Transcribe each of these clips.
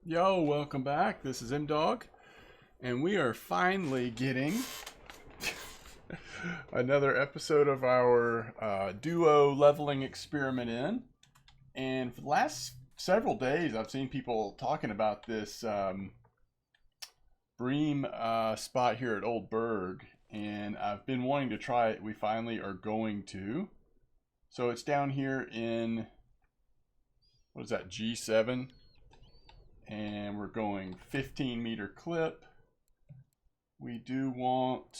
Yo, welcome back. This is MDawg, and we are finally getting another episode of our duo leveling experiment in. And for the last several days, I've seen people talking about this Bream spot here at Old Berg, and I've been wanting to try it. We finally are going to. So it's down here in, what is that, G7? And we're going 15-meter clip. We do want,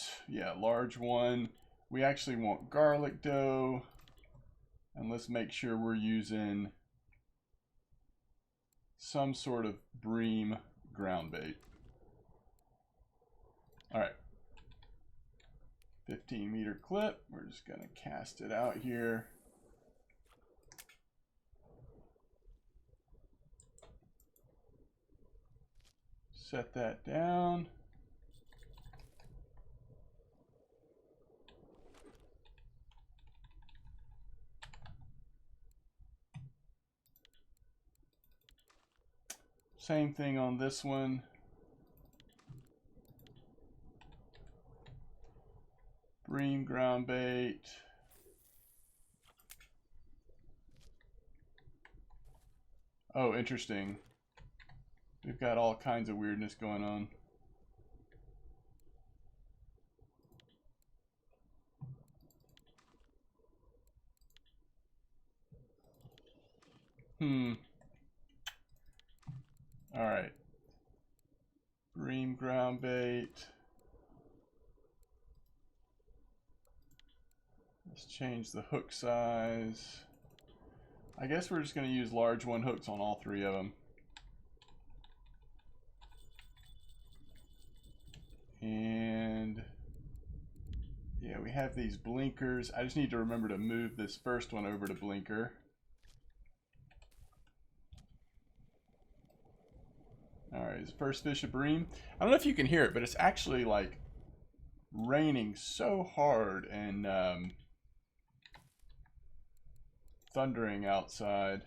large one. We actually want garlic dough. And let's make sure we're using some sort of Bream ground bait. All right. 15-meter clip. We're just going to cast it out here. Set that down. Same thing on this one. Bream ground bait. Oh, interesting. We've got all kinds of weirdness going on. All right. Bream ground bait. Let's change the hook size. I guess we're just going to use large one hooks on all three of them. And yeah, we have these blinkers. I just need to remember to move this first one over to blinker. All right, it's first fish of Bream. I don't know if you can hear it, but it's actually like raining so hard and thundering outside.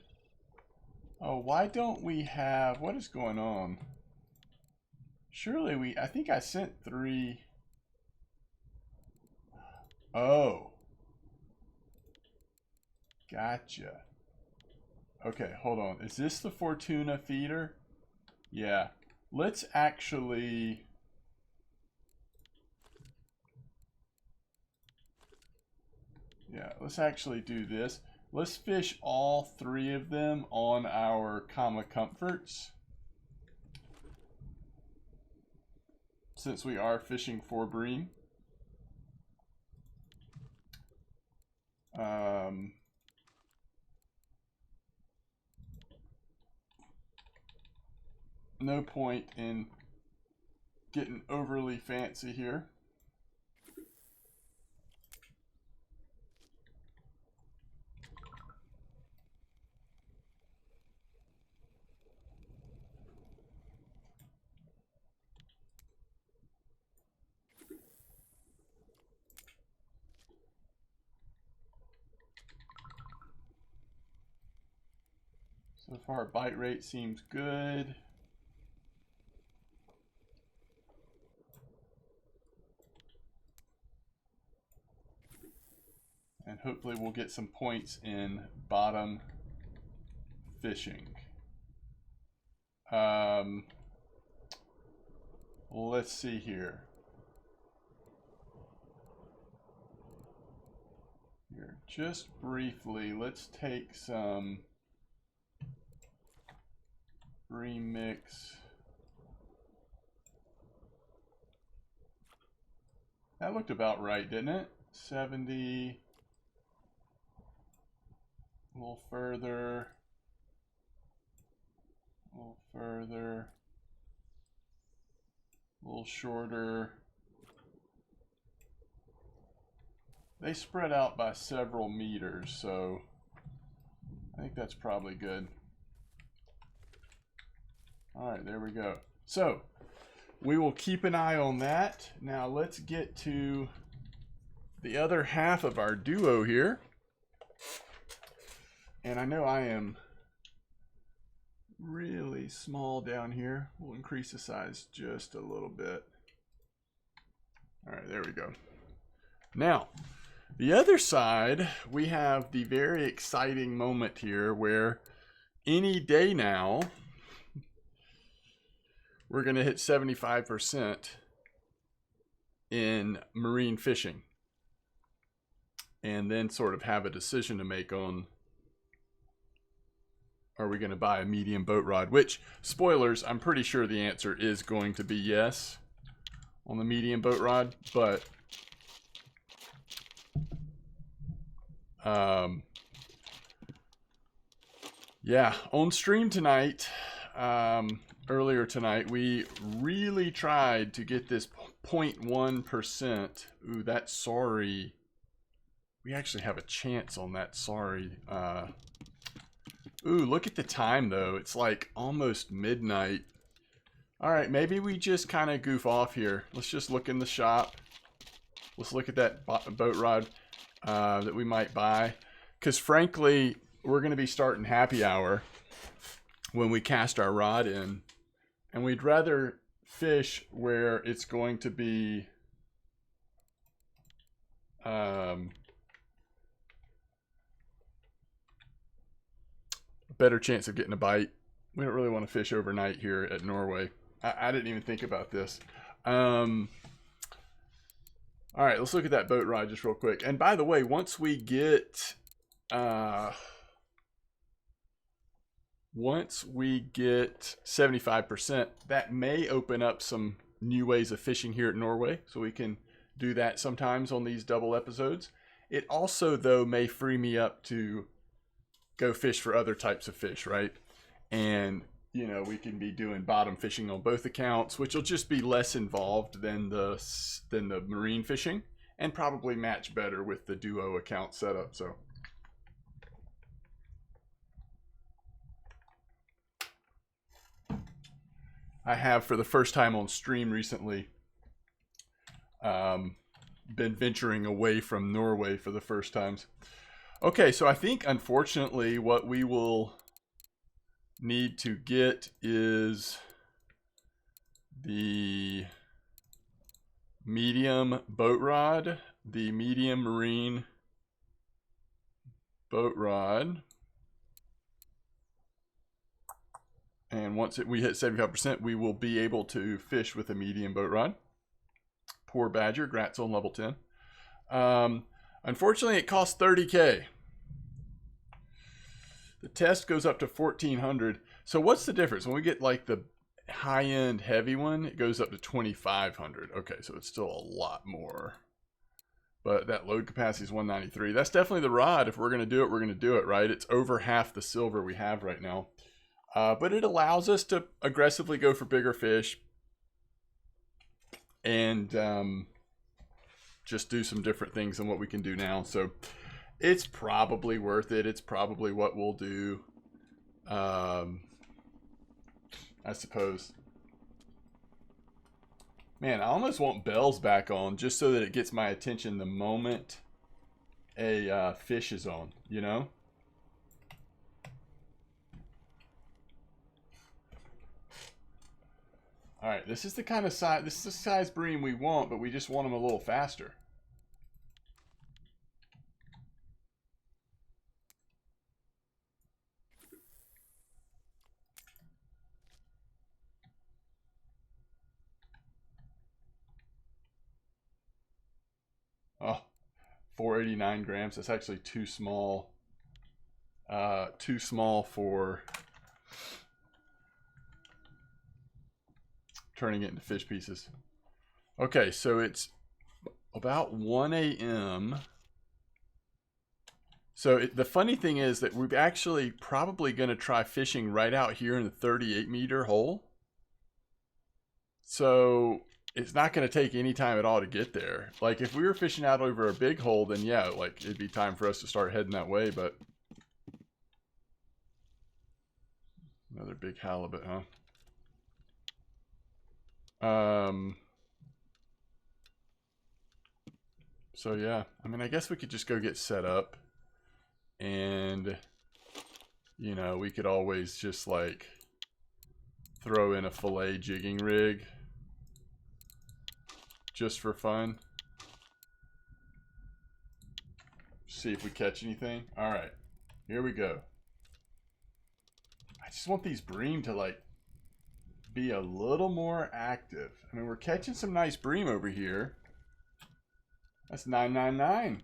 Oh, why don't we have, what is going on? Surely I think I sent 3. Oh. Gotcha. Okay, hold on. Is this the Fortuna feeder? Yeah. Let's actually... Yeah, let's actually do this. Let's fish all 3 of them on our Comma Comforts, since we are fishing for Bream. No point in getting overly fancy here. So far, bite rate seems good. And hopefully we'll get some points in bottom fishing. Let's see here. Just briefly, let's take some Bream mix. That looked about right, didn't it? 70. A little further. A little further. A little shorter. They spread out by several meters, so I think that's probably good. All right, there we go. So we will keep an eye on that. Now let's get to the other half of our duo here. And I know I am really small down here. We'll increase the size just a little bit. All right, there we go. Now, the other side, we have the very exciting moment here where any day now, we're going to hit 75% in marine fishing. And then sort of have a decision to make on, are we going to buy a medium boat rod? Which, spoilers, I'm pretty sure the answer is going to be yes on the medium boat rod. But yeah, on stream tonight, earlier tonight, we really tried to get this 0.1%. Ooh, that's sorry. We actually have a chance on that, sorry. Ooh, look at the time, though. It's like almost midnight. All right, maybe we just kind of goof off here. Let's just look in the shop. Let's look at that boat rod that we might buy. Because frankly, we're going to be starting happy hour when we cast our rod in. And we'd rather fish where it's going to be better chance of getting a bite. We don't really want to fish overnight here at Norway. I didn't even think about this. All right, let's look at that boat ride just real quick. And by the way, once we get 75%, that may open up some new ways of fishing here at Norway, so we can do that sometimes on these double episodes. It also, though, may free me up to go fish for other types of fish, right? And, you know, we can be doing bottom fishing on both accounts, which will just be less involved than the marine fishing, and probably match better with the duo account setup. So I have, for the first time on stream recently, been venturing away from Norway for the first times. Okay, so I think, unfortunately, what we will need to get is the medium boat rod, the medium marine boat rod. And once we hit 75%, we will be able to fish with a medium boat rod. Poor Badger, Gratz on level 10. Unfortunately, it costs 30K. The test goes up to 1,400. So what's the difference? When we get like the high-end heavy one, it goes up to 2,500. Okay, so it's still a lot more. But that load capacity is 193. That's definitely the rod. If we're going to do it, we're going to do it, right? It's over half the silver we have right now. But it allows us to aggressively go for bigger fish. And just do some different things than what we can do now. So it's probably worth it. It's probably what we'll do. I suppose. Man, I almost want bells back on just so that it gets my attention the moment a fish is on, you know? All right, this is the kind of size, this is the size bream we want, but we just want them a little faster. Oh, 489 grams. That's actually too small. Too small for turning it into fish pieces. Okay, so it's about 1 a.m. So the funny thing is that we're actually probably going to try fishing right out here in the 38-meter hole. So it's not going to take any time at all to get there. Like if we were fishing out over a big hole, then yeah, like it'd be time for us to start heading that way. But another big halibut, huh? So yeah, I mean, I guess we could just go get set up, and you know, we could always just like throw in a fillet jigging rig just for fun. See if we catch anything. All right, here we go. I just want these bream to like be a little more active. I mean, we're catching some nice bream over here. That's 999.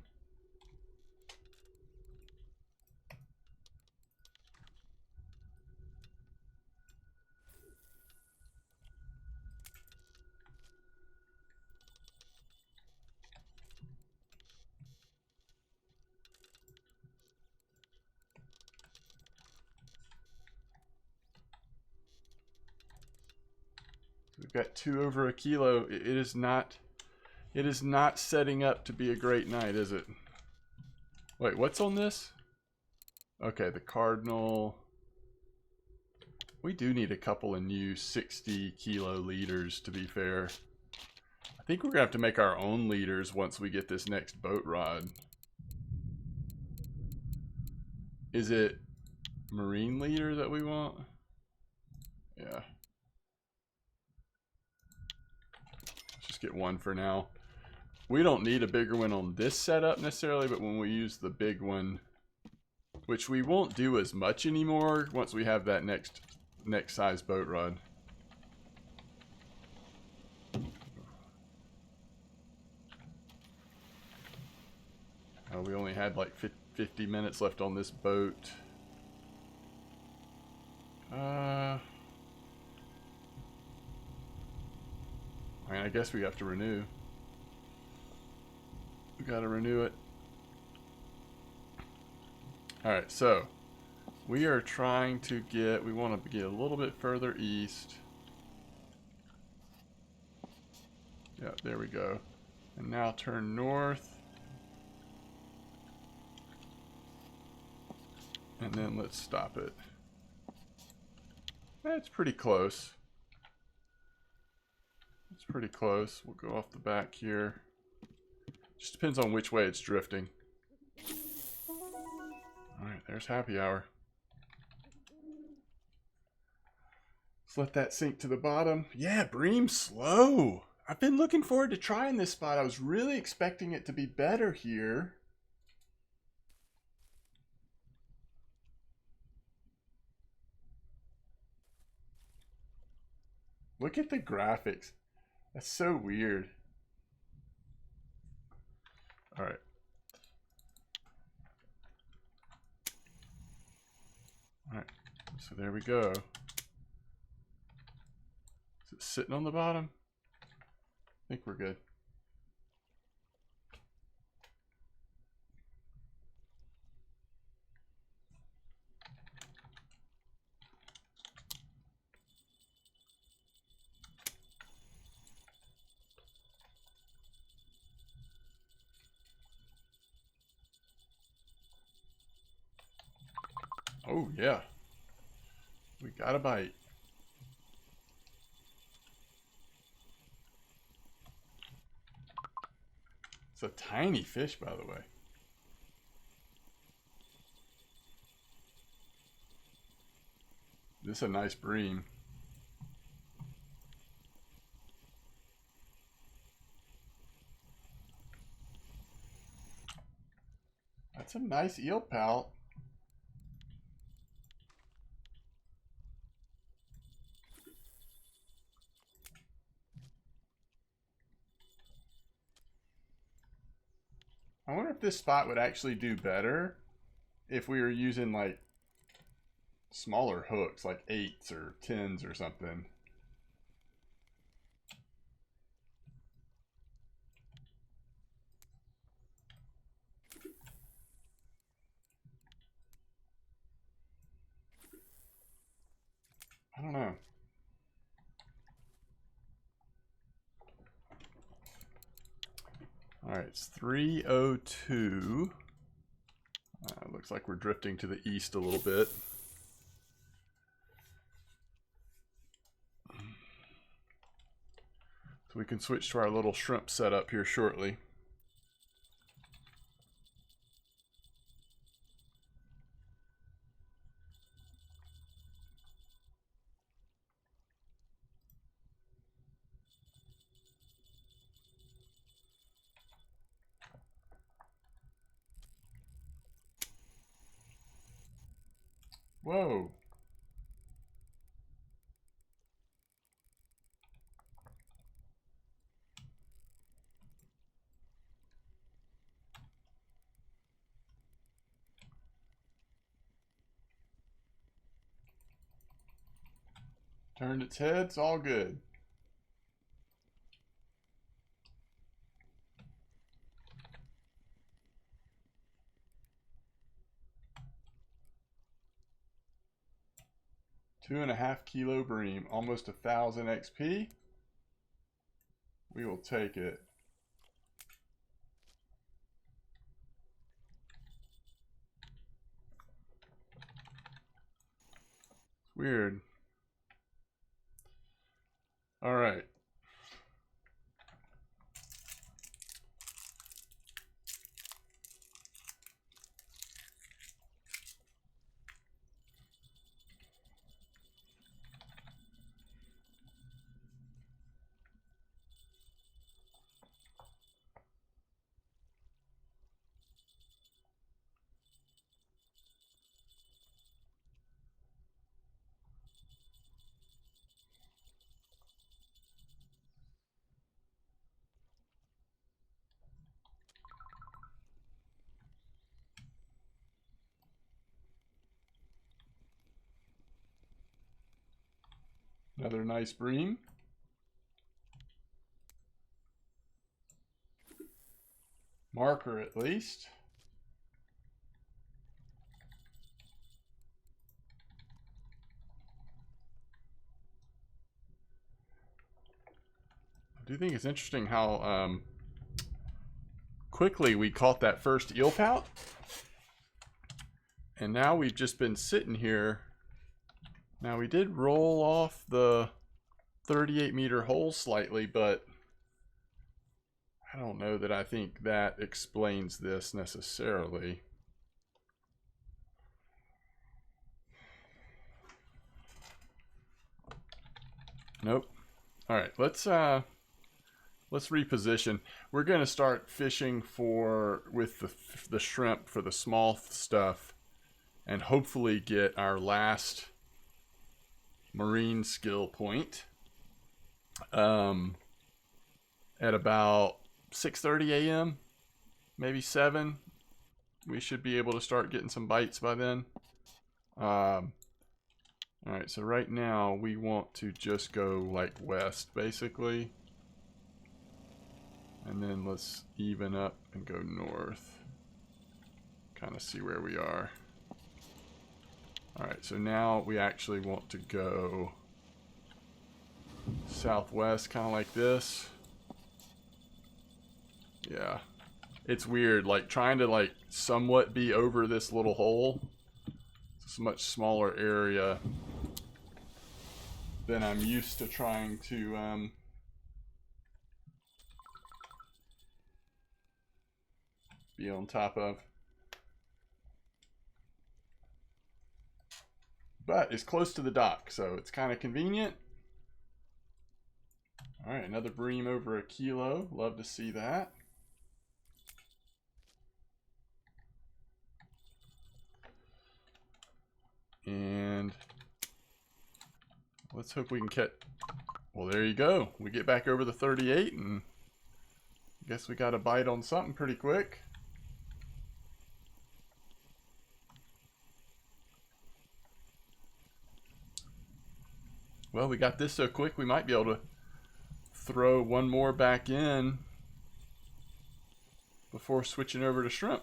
We've got 2 over a kilo. It is not setting up to be a great night, is it? Wait, what's on this? Okay, the Cardinal. We do need a couple of new 60 kilo leaders, to be fair. I think we're gonna have to make our own leaders once we get this next boat rod. Is it marine leader that we want? Yeah. Just get one for now. We don't need a bigger one on this setup necessarily, but when we use the big one, which we won't do as much anymore once we have that next size boat rod. We only had like 50 minutes left on this boat. I mean, I guess we have to renew. We gotta renew it. Alright, so we are trying to get, we want to get a little bit further east. Yeah, there we go. And now turn north. And then let's stop it. That's pretty close. It's pretty close. We'll go off the back here. Just depends on which way it's drifting. Alright, there's happy hour. Let's let that sink to the bottom. Yeah, Bream slow. I've been looking forward to trying this spot. I was really expecting it to be better here. Look at the graphics. That's so weird. All right. All right. So there we go. Is it sitting on the bottom? I think we're good. Oh, yeah. We got a bite. It's a tiny fish, by the way. This is a nice bream. That's a nice eel pal. I wonder if this spot would actually do better if we were using like smaller hooks, like 8s or 10s or something. I don't know. All right, it's 3:02. Looks like we're drifting to the east a little bit. So we can switch to our little shrimp setup here shortly. Whoa. Turned its head, it's all good. Two and a half kilo bream, almost 1,000 XP. We will take it. It's weird. All right. Another nice bream. Marker at least. I do think it's interesting how quickly we caught that first eel pout. And now we've just been sitting here. Now we did roll off the 38-meter hole slightly, but I don't know that I think that explains this necessarily. Nope. All right, let's reposition. We're gonna start fishing with the shrimp for the small stuff, and hopefully get our last marine skill point at about 6:30 a.m. maybe 7. We should be able to start getting some bites by then. All right, so right now we want to just go like west basically, and then let's even up and go north, kind of see where we are. All right, so now we actually want to go southwest, kind of like this. Yeah, it's weird, like trying to like somewhat be over this little hole. It's a much smaller area than I'm used to trying to be on top of. But it's close to the dock, so it's kind of convenient. All right, another bream over 1 kilo. Love to see that. And let's hope we can catch. Well, there you go. We get back over the 38, and I guess we got a bite on something pretty quick. Well, we got this so quick we might be able to throw one more back in before switching over to shrimp.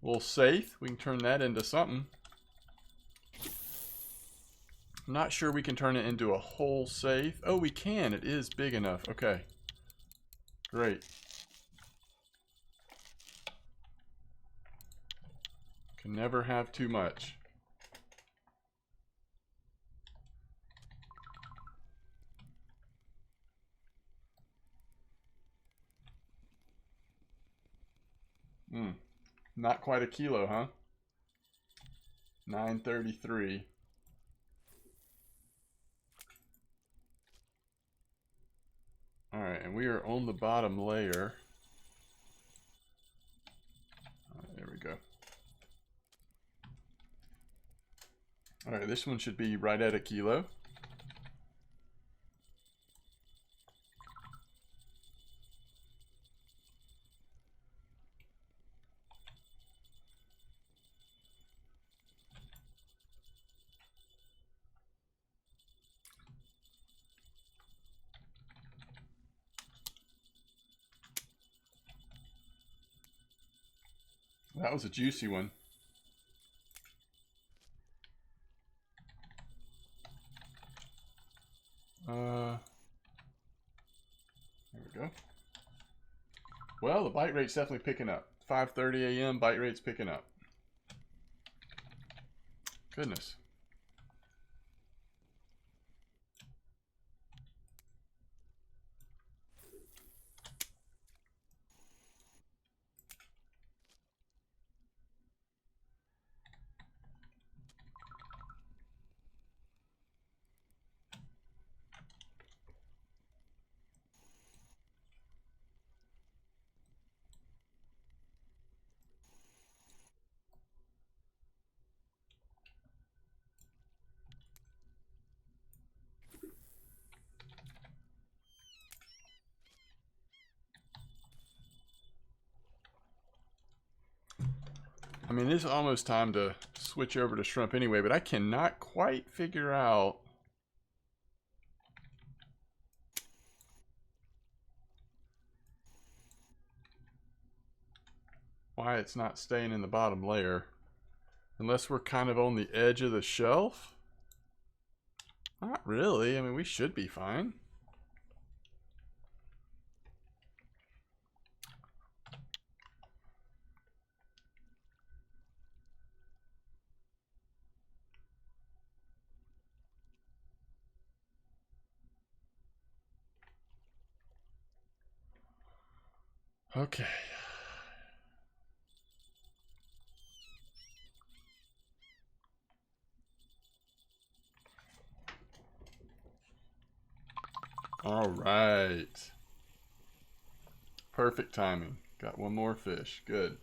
A little safe, we can turn that into something. I'm not sure we can turn it into a whole safe. Oh, we can, it is big enough. Okay, great. Can never have too much. Not quite 1 kilo, huh? 933. All right, and we are on the bottom layer. All right, there we go. Alright, this one should be right at a kilo. That was a juicy one. There we go. Well, the bite rate's definitely picking up. 5:30 a.m. bite rate's picking up. Goodness. I mean, it's almost time to switch over to shrimp anyway, but I cannot quite figure out why it's not staying in the bottom layer. Unless we're kind of on the edge of the shelf. Not really. I mean, we should be fine. Okay. All right. Perfect timing. Got one more fish. Good.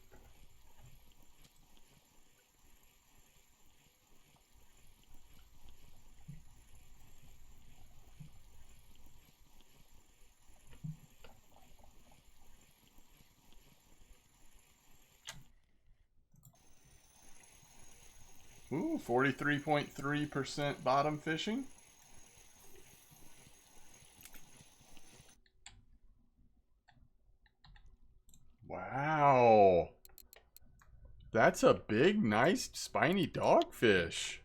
Ooh, 43.3% bottom fishing. Wow. That's a big, nice, spiny dogfish.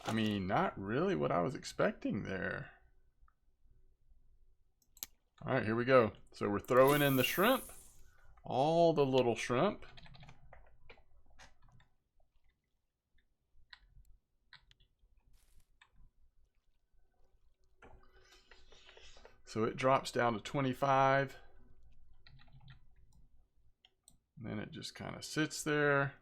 I mean, not really what I was expecting there. All right, here we go. So we're throwing in the shrimp. All the little shrimp. So it drops down to 25. And then it just kind of sits there.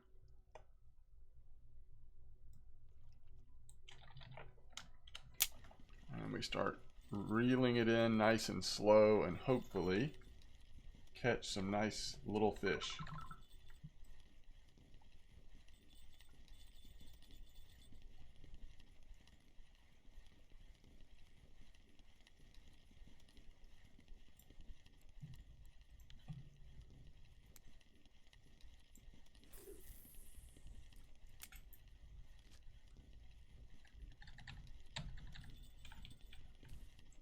And we start reeling it in nice and slow and hopefully catch some nice little fish.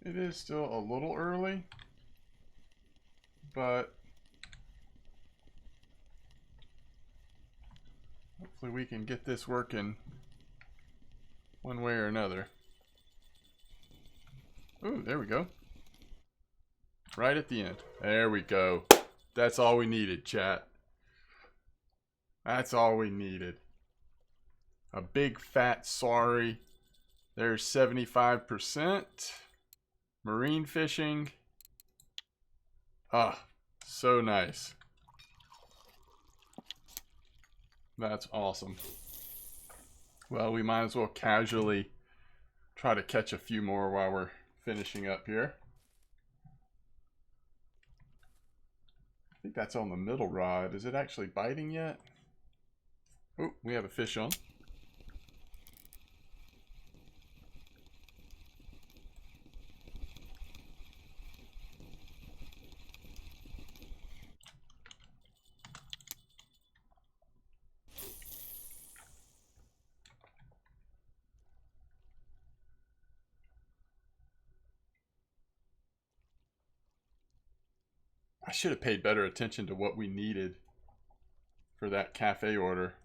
It is still a little early, but hopefully we can get this working one way or another. Ooh, there we go. Right at the end. There we go. That's all we needed, chat. That's all we needed. A big fat sorry. There's 75%. Marine fishing. Ah, so nice. That's awesome. Well, we might as well casually try to catch a few more while we're finishing up here. I think that's on the middle rod. Is it actually biting yet? Oh, we have a fish on. I should have paid better attention to what we needed for that cafe order.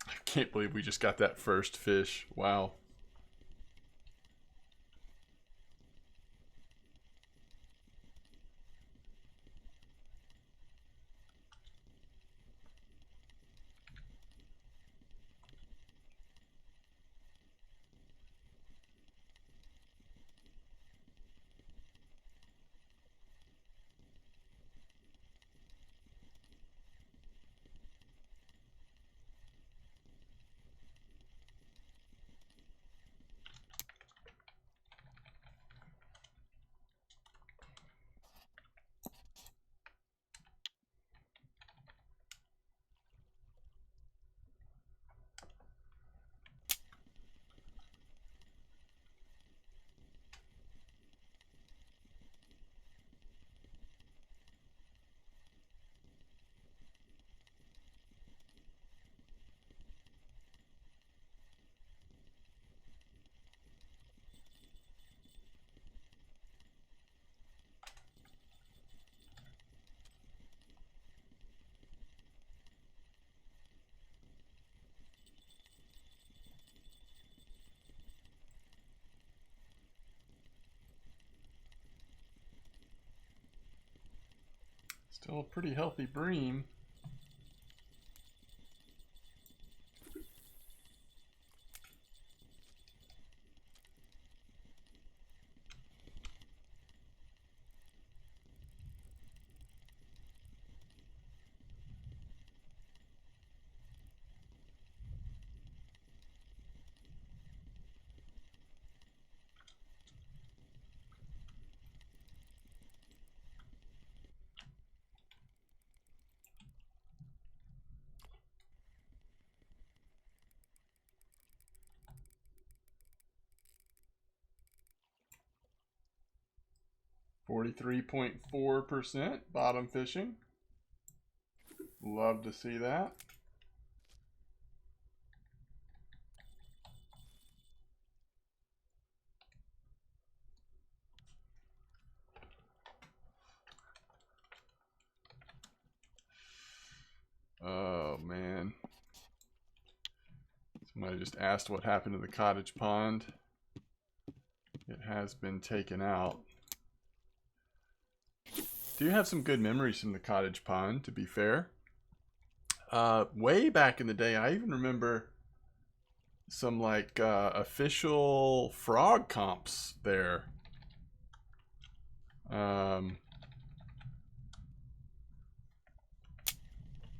I can't believe we just got that first fish. Wow. Still a pretty healthy bream. .4% bottom fishing. Love to see that. Oh man. Somebody just asked what happened to the cottage pond. It has been taken out. Do have some good memories from the cottage pond, to be fair. Way back in the day, I even remember some like official frog comps there.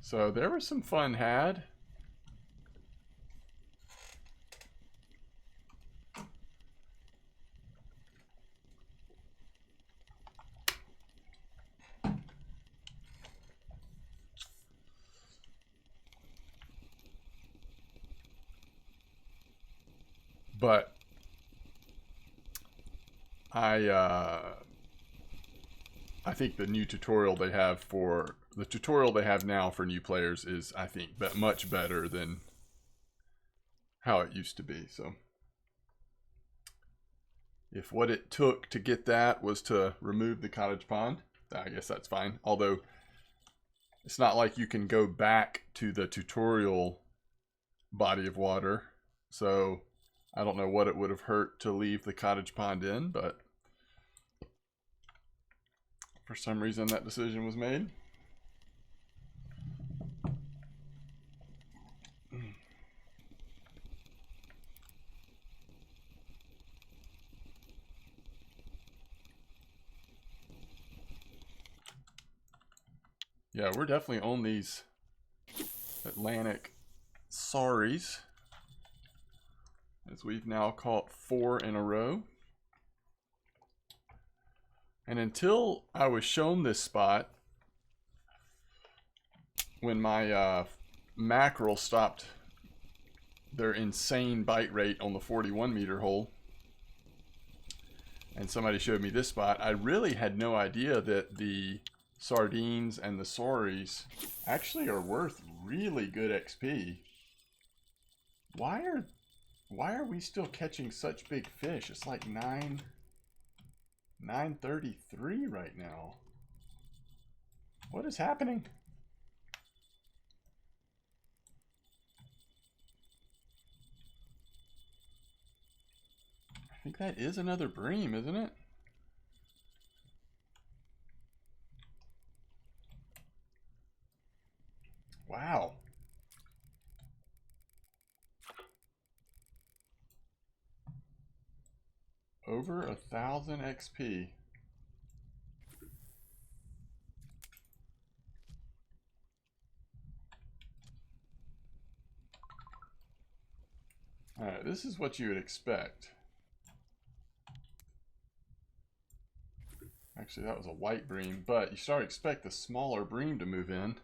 So there was some fun had. But I think the new tutorial they have now for new players is, I think, much better than how it used to be. So if what it took to get that was to remove the cottage pond, I guess that's fine. Although it's not like you can go back to the tutorial body of water. So I don't know what it would have hurt to leave the cottage pond in, but for some reason that decision was made. Yeah, we're definitely on these Atlantic sorries, as we've now caught 4 in a row. And until I was shown this spot, when my mackerel stopped their insane bite rate on the 41 meter hole, and somebody showed me this spot, I really had no idea that the sardines and the sories actually are worth really good XP. Why are we still catching such big fish? It's like 933 right now. What is happening? I think that is another bream, isn't it? Wow. Over 1,000 XP. Alright, this is what you would expect. Actually, that was a white bream, but you start to expect the smaller bream to move in.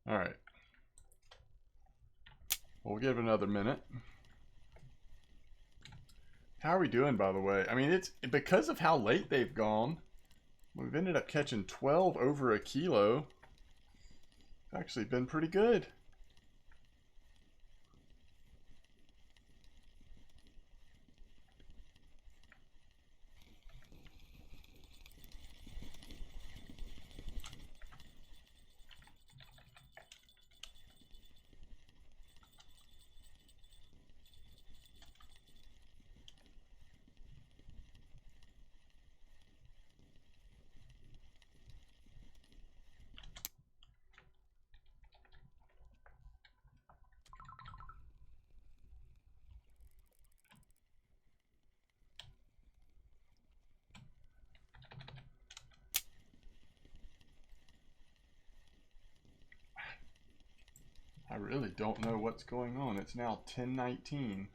Alright. We'll give it another minute. How are we doing, by the way? I mean, it's because of how late they've gone. We've ended up catching 12 over a kilo. It's actually been pretty good. I really don't know what's going on. It's now 10:19.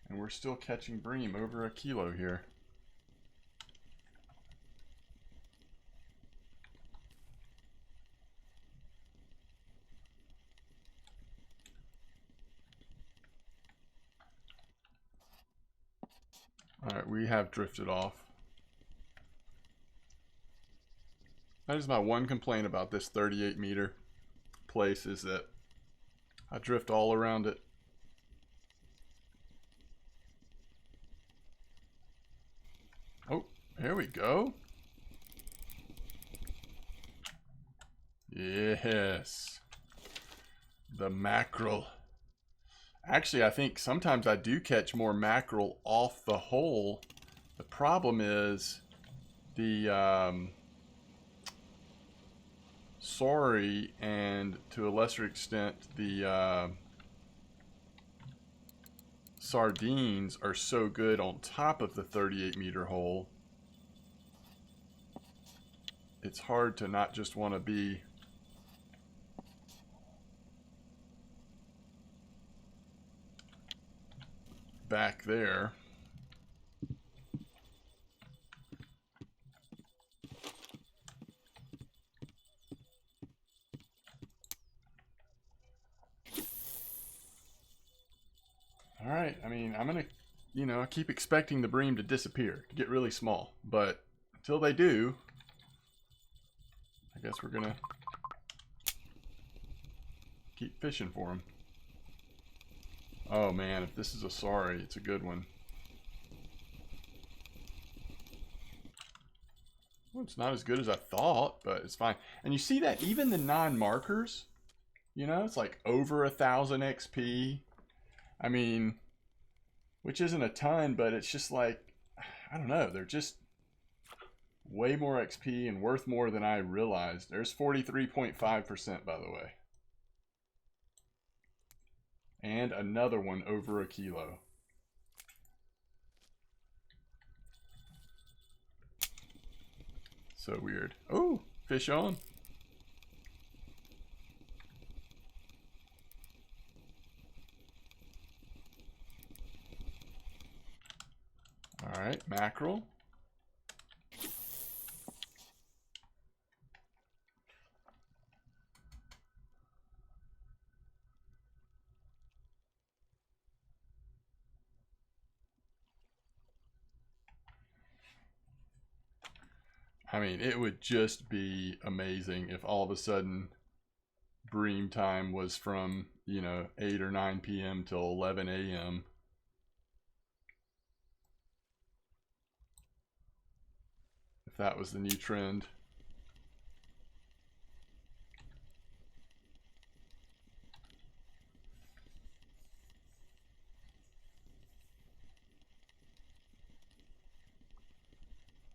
And we're still catching bream over a kilo here. Alright, we have drifted off. That is my one complaint about this 38-meter place, is that I drift all around it. Oh, there we go. Yes. The mackerel. Actually, I think sometimes I do catch more mackerel off the hole. The problem is the sorry, and to a lesser extent the sardines are so good on top of the 38-meter hole. It's hard to not just want to be back there. All right, I mean, I'm gonna, I keep expecting the bream to disappear, to get really small, but until they do, I guess we're gonna keep fishing for them. Oh man, if this is a sorry, it's a good one. Well, it's not as good as I thought, but it's fine. And you see that even the non-markers, it's like over 1,000 XP. I mean, which isn't a ton, but it's just like, I don't know, they're just way more XP and worth more than I realized. There's 43.5%, by the way. And another one over a kilo. So weird. Oh, fish on. All right, mackerel. I mean, it would just be amazing if all of a sudden Bream time was from, 8 or 9 p.m. till 11 a.m. If that was the new trend.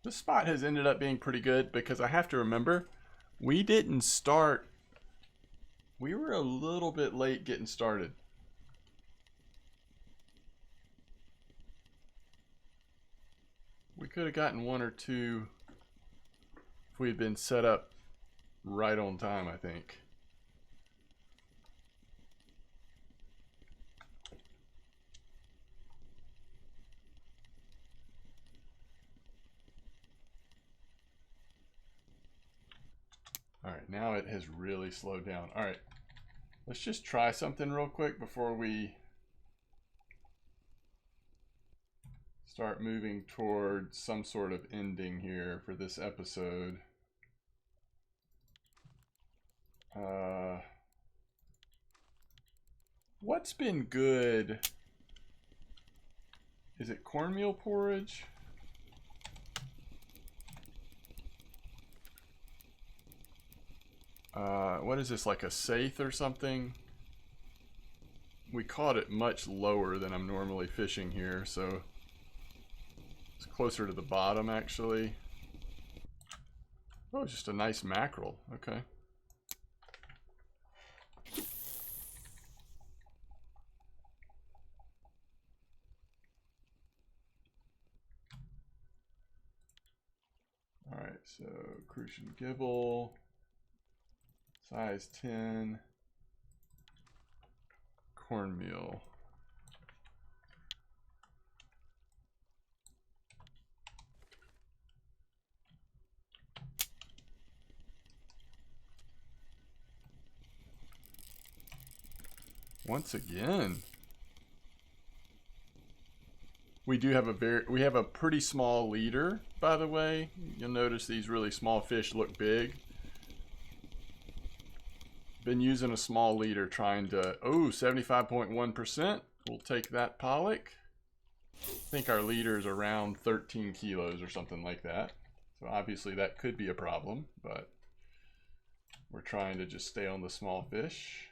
This spot has ended up being pretty good because I have to remember, we didn't start. We were a little bit late getting started. We could have gotten one or two if we had been set up right on time, I think. All right, now it has really slowed down. All right, let's just try something real quick before we start moving towards some sort of ending here for this episode. What's been good? Is it cornmeal porridge? What is this, like a saithe or something? We caught it much lower than I'm normally fishing here, so it's closer to the bottom actually. Oh, just a nice mackerel. Okay. All right, so crucian gibble, size 10, cornmeal. Once again, we do have a pretty small leader, by the way. You'll notice these really small fish look big. Been using a small leader trying to, 75.1%. We'll take that pollock. I think our leader is around 13 kilos or something like that. So obviously that could be a problem, but we're trying to just stay on the small fish.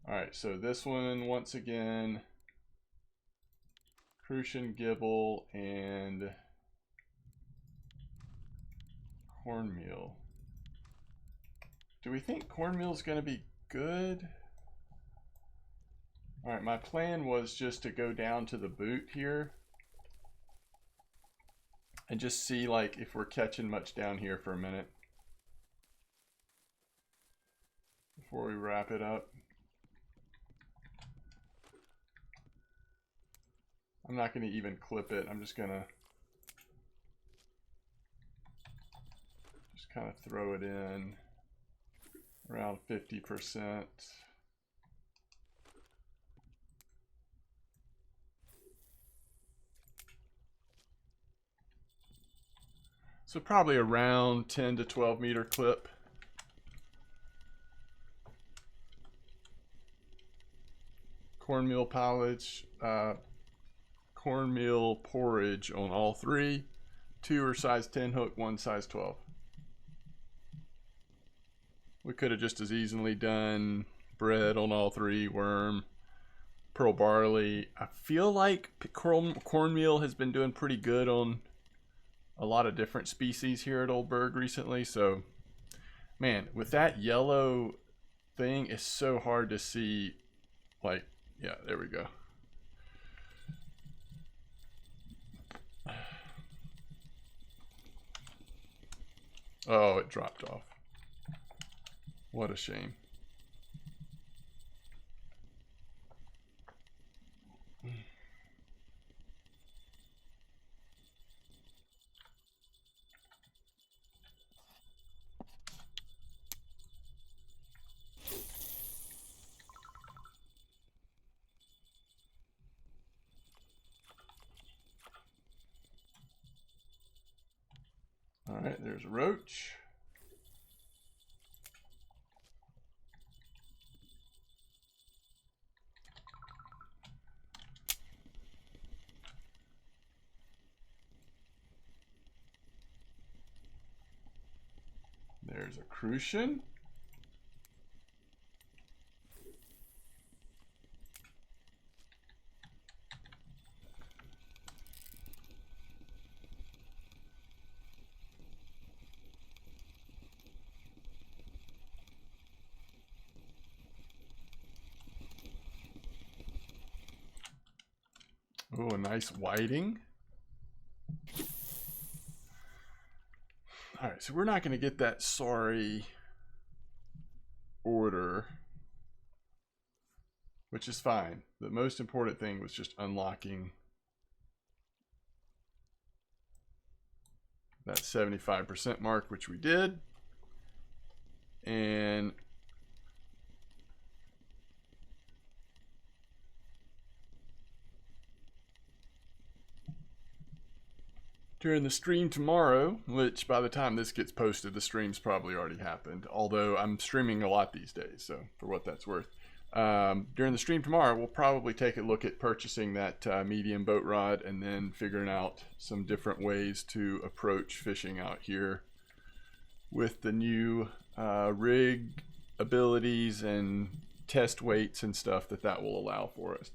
All right, so this one, once again, crucian gibble and cornmeal. Do we think cornmeal is going to be good? All right, my plan was just to go down to the boot here and just see like if we're catching much down here for a minute before we wrap it up. I'm not going to even clip it. I'm just going to kind of throw it in around 50%. So probably around 10 to 12 meter clip. Cornmeal porridge, cornmeal porridge on all three. 2 are size 10 hook, 1 size 12. We could have just as easily done bread on all three, worm, pearl barley. I feel like cornmeal has been doing pretty good on a lot of different species here at Old Berg recently. So, man, with that yellow thing, it's so hard to see. Like, yeah, there we go. Oh, it dropped off. What a shame. All There's a roach. There's a crucian. Oh, a nice whiting. All right, so we're not going to get that sorry order, which is fine. The most important thing was just unlocking that 75% mark, which we did. And during the stream tomorrow, which by the time this gets posted, the stream's probably already happened, although I'm streaming a lot these days, so for what that's worth. During the stream tomorrow, we'll probably take a look at purchasing that medium boat rod and then figuring out some different ways to approach fishing out here with the new rig abilities and test weights and stuff that will allow for us.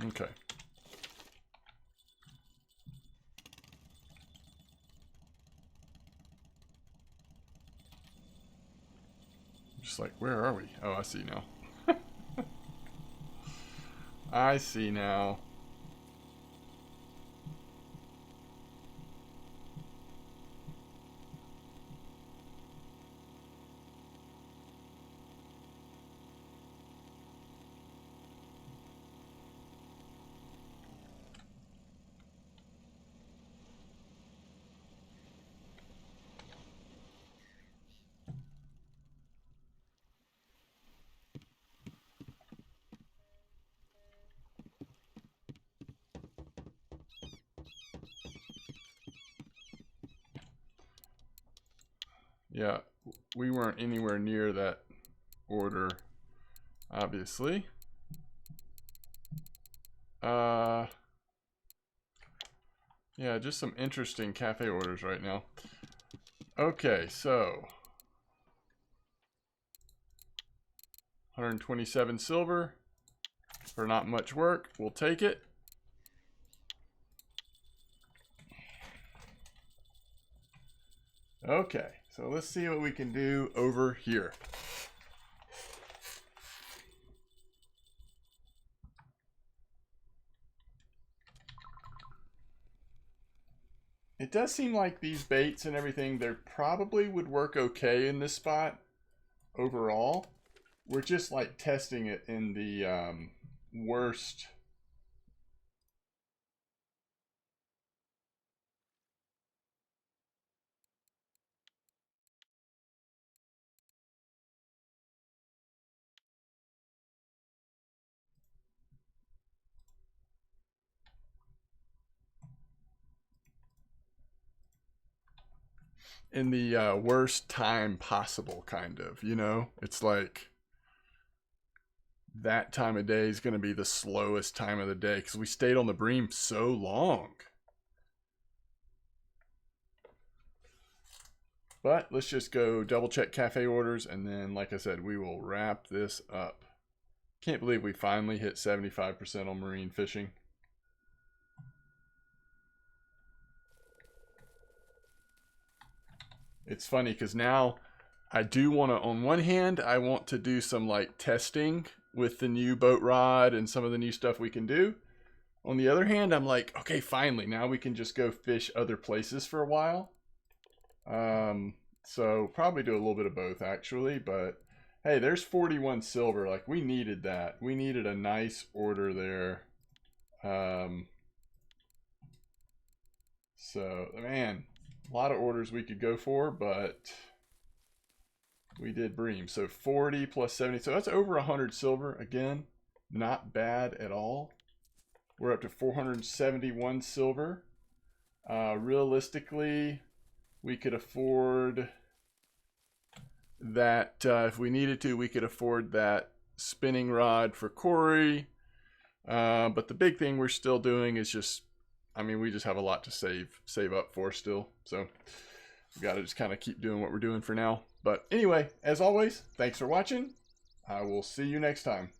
Okay. Just like, where are we? Oh, I see now. I see now. Yeah, we weren't anywhere near that order, obviously. Yeah, just some interesting cafe orders right now. Okay, so 127 silver for not much work. We'll take it. Okay, so let's see what we can do over here. It does seem like these baits and everything, they probably would work okay in this spot overall. We're just like testing it in the worst. In the worst time possible, kind of, you know? It's like that time of day is going to be the slowest time of the day because we stayed on the Bream so long. But let's just go double check cafe orders, and then, like I said, we will wrap this up. Can't believe we finally hit 75% on marine fishing. It's funny because now I do want to, on one hand, I want to do some like testing with the new boat rod and some of the new stuff we can do. On the other hand, I'm like, okay, finally, now we can just go fish other places for a while. So probably do a little bit of both actually, but hey, there's 41 silver. Like we needed that. We needed a nice order there. So, man, a lot of orders we could go for, but we did Bream. So 40 plus 70. So that's over 100 silver. Again, not bad at all. We're up to 471 silver. Realistically, we could afford that. If we needed to, we could afford that spinning rod for Corey. But the big thing we're still doing is just, I mean, we just have a lot to save up for still. So we got to just kind of keep doing what we're doing for now. But anyway, as always, thanks for watching. I will see you next time.